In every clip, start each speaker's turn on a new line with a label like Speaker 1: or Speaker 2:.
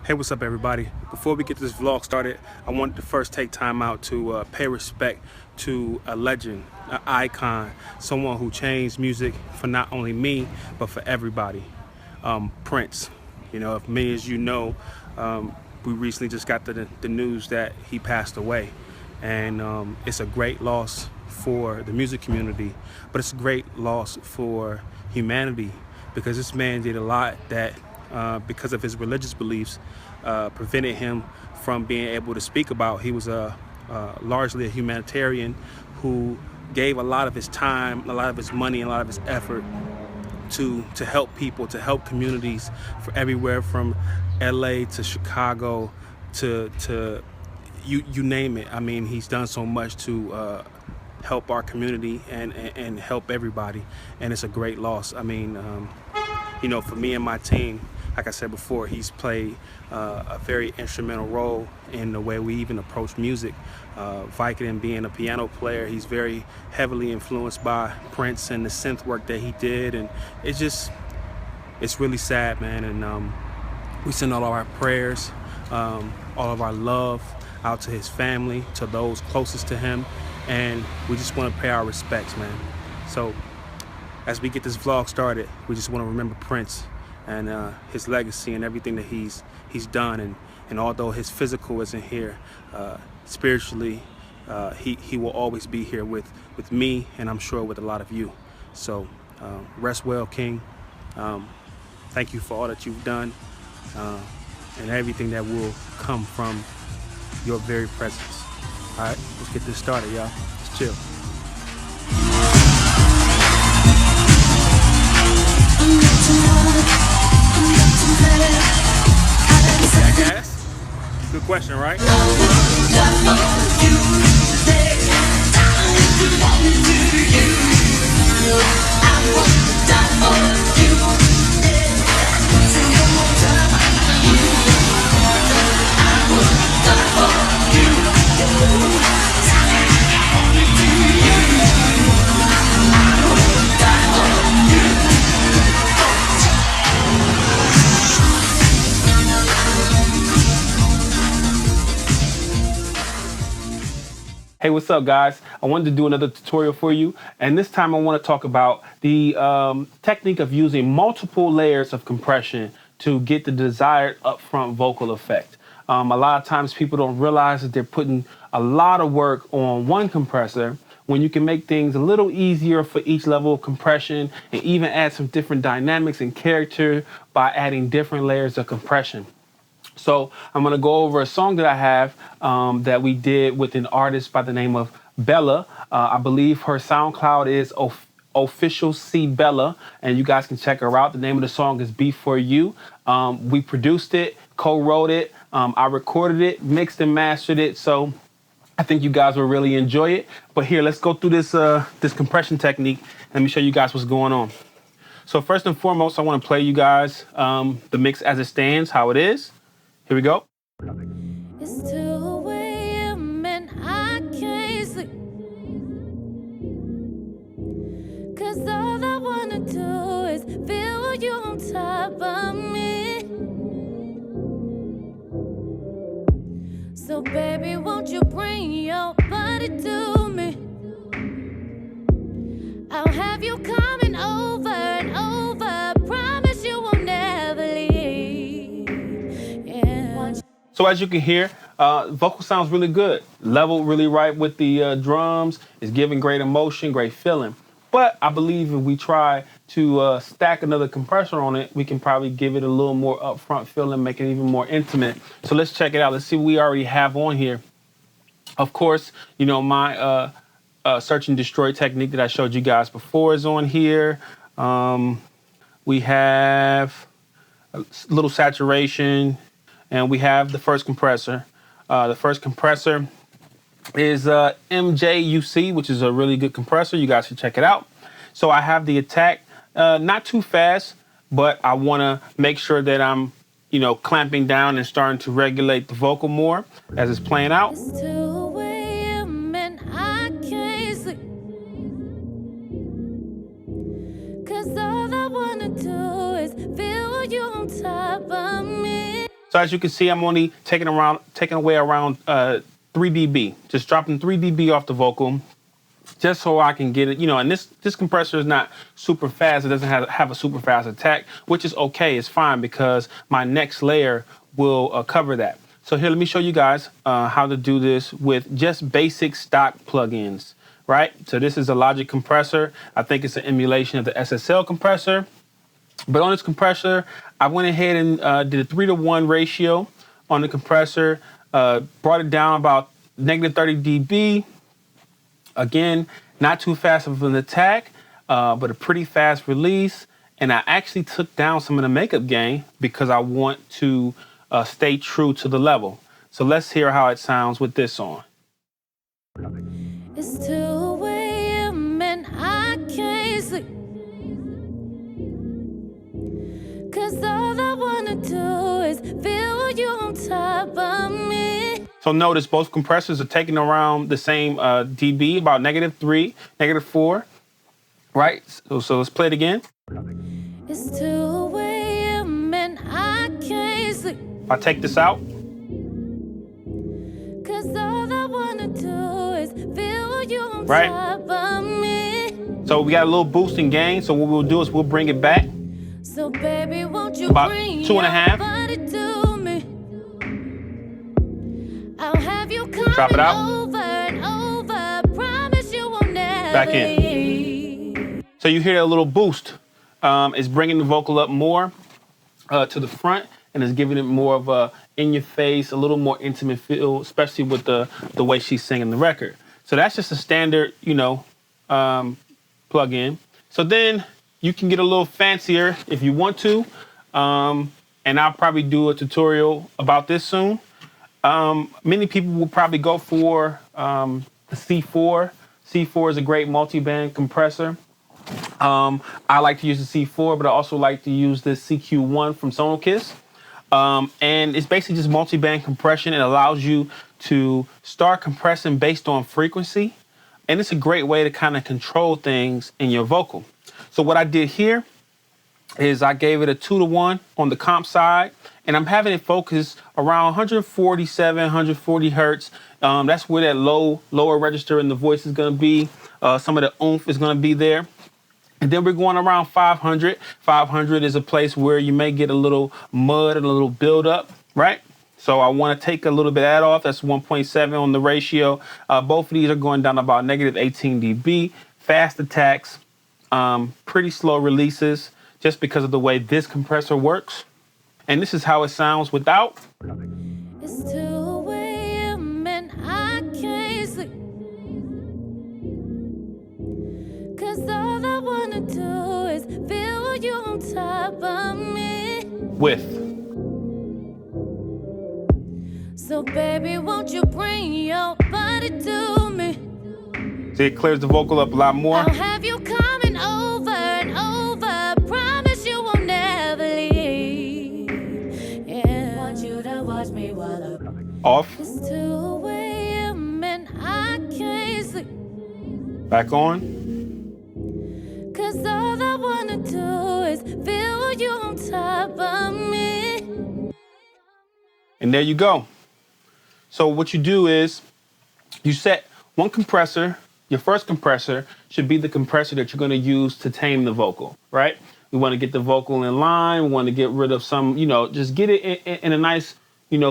Speaker 1: Hey, what's up, everybody? Before we get this vlog started, I wanted to first take time out to pay respect to a legend, an icon, someone who changed music for not only me, but for everybody. Prince. You know, if many as you know, we recently just got the news that he passed away. And it's a great loss for the music community, but it's a great loss for humanity because this man did a lot that because of his religious beliefs, prevented him from being able to speak about. He was largely a humanitarian who gave a lot of his time, a lot of his money, and a lot of his effort to help people, to help communities, for everywhere from LA to Chicago to you name it. I mean, he's done so much to help our community and help everybody, and it's a great loss. I mean, you know, for me and my team, like I said before, he's played a very instrumental role in the way we even approach music. Vicodin being a piano player, he's very heavily influenced by Prince and the synth work that he did, and it's really sad, man. And we send all of our prayers, all of our love out to his family, to those closest to him, and we just want to pay our respects, man. So as we get this vlog started, we just want to remember Prince and his legacy and everything that he's done. And although his physical isn't here, spiritually, he will always be here with me, and I'm sure with a lot of you. So rest well, King. Thank you for all that you've done and everything that will come from your very presence. All right, let's get this started, y'all. Let's chill. Jackass? Good question, right? Hey, what's up, guys? I wanted to do another tutorial for you, and this time I want to talk about the technique of using multiple layers of compression to get the desired upfront vocal effect. A lot of times people don't realize that they're putting a lot of work on one compressor when you can make things a little easier for each level of compression and even add some different dynamics and character by adding different layers of compression. So I'm going to go over a song that I have that we did with an artist by the name of Bella. I believe her SoundCloud is Official C Bella, and you guys can check her out. The name of the song is Be For You. We produced it, co-wrote it. I recorded it, mixed and mastered it. So I think you guys will really enjoy it. But here, let's go through this compression technique. Let me show you guys what's going on. So first and foremost, I want to play you guys the mix as it stands, how it is. Here we go.
Speaker 2: It's 2 a.m. and I can't sleep, 'cause all I wanna do is feel you on top of me. So baby, won't you bring your body to me? I'll have you coming over and over. Promise you won't never leave. Yeah.
Speaker 1: So as you can hear, vocal sounds really good. Level really right with the drums. It's giving great emotion, great feeling. But I believe if we try to stack another compressor on it, we can probably give it a little more upfront feeling, make it even more intimate. So let's check it out. Let's see what we already have on here. Of course, you know, my search and destroy technique that I showed you guys before is on here. We have a little saturation, and we have the first compressor. The first compressor is MJUC, which is a really good compressor. You guys should check it out. So I have the attack, not too fast, but I want to make sure that I'm, you know, clamping down and starting to regulate the vocal more as it's playing out.
Speaker 2: It's 2 a.m. and I can't sleep, 'cause all I wanna do is feel you on top of me.
Speaker 1: So as you can see, I'm only taking away around 3 dB, just dropping 3 dB off the vocal, just so I can get it, and this compressor is not super fast. It doesn't have a super fast attack, which is okay. It's fine because my next layer will cover that. So here, let me show you guys how to do this with just basic stock plugins, right? So this is a Logic compressor. I think it's an emulation of the SSL compressor. But on this compressor, I went ahead and did a 3-to-1 ratio on the compressor, brought it down about -30 dB. Again, not too fast of an attack, but a pretty fast release. And I actually took down some of the makeup gain because I want to stay true to the level. So let's hear how it sounds with this on.
Speaker 2: It's 2 a.m. and I can't sleep, 'cause all I wanna do is feel you on top of me.
Speaker 1: So notice both compressors are taking around the same dB, about -3, -4, right? So let's play it again.
Speaker 2: It's 2 a.m. and I can't sleep,
Speaker 1: If I take this out,
Speaker 2: 'cause all I wanna do is feel you on
Speaker 1: Right.
Speaker 2: top of me.
Speaker 1: so we got a little boost in gain. So what we'll do is we'll bring it back.
Speaker 2: So baby, won't you
Speaker 1: About
Speaker 2: bring
Speaker 1: 2.5.
Speaker 2: your body to me? I'll have you
Speaker 1: Drop it out.
Speaker 2: coming over and over. Promise you won't never
Speaker 1: Back in.
Speaker 2: leave.
Speaker 1: So you hear that little boost. It's bringing the vocal up more to the front, and it's giving it more of a in-your-face, a little more intimate feel, especially with the way she's singing the record. So that's just a standard, plug-in. So then you can get a little fancier if you want to, and I'll probably do a tutorial about this soon. Many people will probably go for the C4. C4 is a great multi-band compressor. I like to use the C4, but I also like to use this CQ1 from Sonokiss. And it's basically just multi-band compression. It allows you to start compressing based on frequency. And it's a great way to kind of control things in your vocal. So what I did here is I gave it a 2-to-1 on the comp side, and I'm having it focus around 147, 140 hertz. That's where that lower register in the voice is going to be. Some of the oomph is going to be there. And then we're going around 500. 500 is a place where you may get a little mud and a little buildup, right? So I want to take a little bit of that off. That's 1.7 on the ratio. Both of these are going down about -18 dB. Fast attacks, pretty slow releases, just because of the way this compressor works. And this is how it sounds without.
Speaker 2: It's 2 a.m. and I can't sleep, 'cause all I wanna do is feel you on top of me.
Speaker 1: With.
Speaker 2: So baby, won't you bring your body to me?
Speaker 1: See, it clears the vocal up a lot more.
Speaker 2: I'll have you coming over and over. Promise you won't never leave. Yeah. Want you to watch me while I'm
Speaker 1: Off.
Speaker 2: It's 2 a.m. and I can't sleep,
Speaker 1: Back on.
Speaker 2: 'cause all I wanna do is feel you on top of me.
Speaker 1: And there you go. So what you do is you set one compressor. Your first compressor should be the compressor that you're going to use to tame the vocal, right? We want to get the vocal in line. We want to get rid of some, just get it in a nice,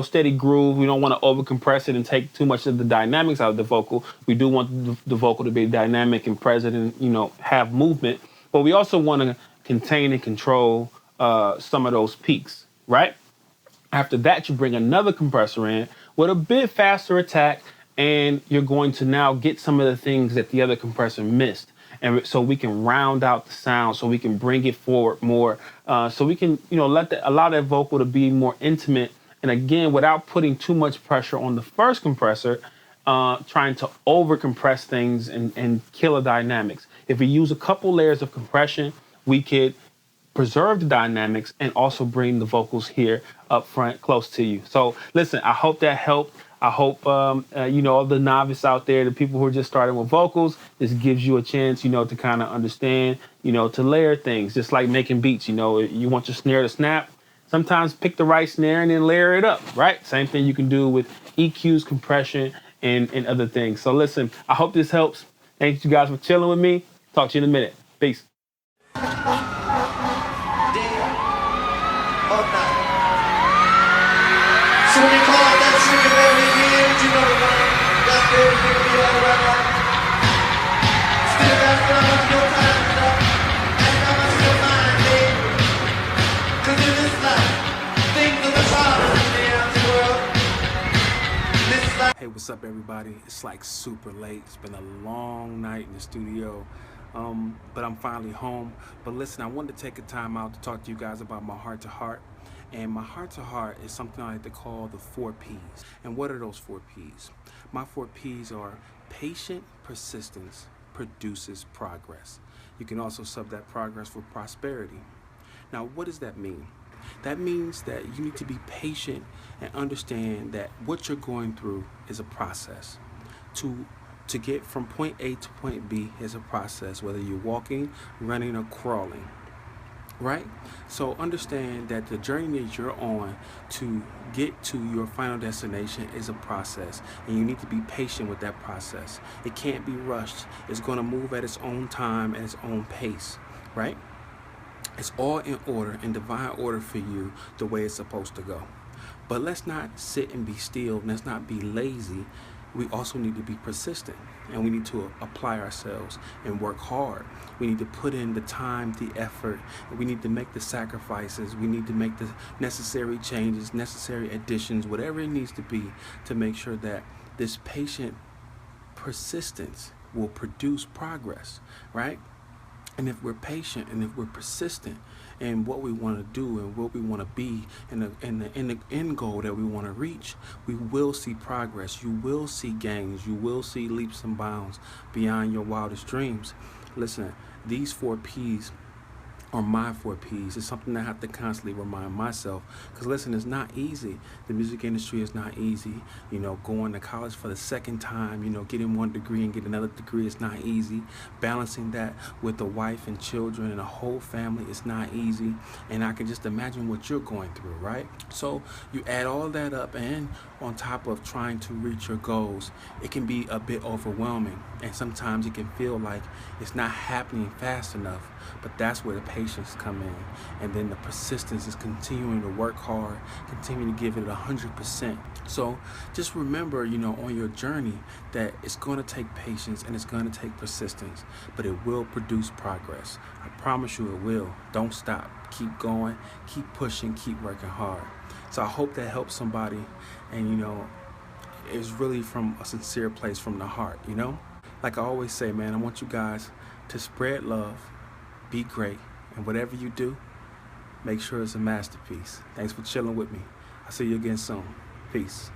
Speaker 1: steady groove. We don't want to over compress it and take too much of the dynamics out of the vocal. We do want the vocal to be dynamic and present and, have movement. But we also want to contain and control some of those peaks, right? After that, you bring another compressor in with a bit faster attack, and you're going to now get some of the things that the other compressor missed. And so we can round out the sound, so we can bring it forward more, so we can, allow that vocal to be more intimate. And again, without putting too much pressure on the first compressor, trying to over compress things and kill the dynamics. If we use a couple layers of compression, we could preserve the dynamics and also bring the vocals here up front close to you. So listen, I hope that helped. I hope, all the novice out there, the people who are just starting with vocals, this gives you a chance, to kind of understand, to layer things, just like making beats. You want your snare to snap, Sometimes pick the right snare and then layer it up, right? Same thing you can do with EQs, compression, and other things. So listen, I hope this helps. Thank you guys for chilling with me. Talk to you in a minute. Peace.
Speaker 3: So when you call out that trigger every year, you know the one that baby nigga be all right. Still got to put up your time, you know. And how much your mind, baby. Cause in this life, things are much harder than the outer world. This life.
Speaker 1: Hey, what's up, everybody? It's like super late. It's been a long night in the studio. But I'm finally home. But listen, I wanted to take a time out to talk to you guys about my heart to heart. And my heart to heart is something I like to call the 4 Ps. And what are those 4 Ps? My 4 Ps are patient persistence produces progress. You can also sub that progress for prosperity. Now, what does that mean? That means that you need to be patient and understand that what you're going through is a process. To get from point A to point B is a process, whether you're walking, running, or crawling. Right? So understand that the journey that you're on to get to your final destination is a process, and you need to be patient with that process. It can't be rushed. It's going to move at its own time and its own pace, right? It's all in order, in divine order for you, the way it's supposed to go. But let's not sit and be still. Let's not be lazy. We also need to be persistent, and we need to apply ourselves and work hard. We need to put in the time, the effort, and we need to make the sacrifices. We need to make the necessary changes, necessary additions, whatever it needs to be to make sure that this patient persistence will produce progress, right? And if we're patient and if we're persistent in what we want to do and what we want to be and the end goal that we want to reach, we will see progress. You will see gains. You will see leaps and bounds beyond your wildest dreams. Listen, these 4 Ps are my 4 Ps. It's something I have to constantly remind myself. Because listen, it's not easy. The music industry is not easy. You know, going to college for the second time, you know, getting 1 degree and getting another degree is not easy. Balancing that with a wife and children and a whole family is not easy. And I can just imagine what you're going through, right? So you add all that up, and on top of trying to reach your goals, it can be a bit overwhelming. And sometimes it can feel like it's not happening fast enough. But that's where the patience come in, and then the persistence is continuing to work hard, continuing to give it 100%. So just remember, you know, on your journey that it's going to take patience and it's going to take persistence, but it will produce progress. I promise you it will. Don't stop. Keep going, keep pushing, keep working hard. So I hope that helps somebody, and you know, it's really from a sincere place from the heart, you know? Like I always say, man, I want you guys to spread love, be great, and whatever you do, make sure it's a masterpiece. Thanks for chilling with me. I'll see you again soon. Peace.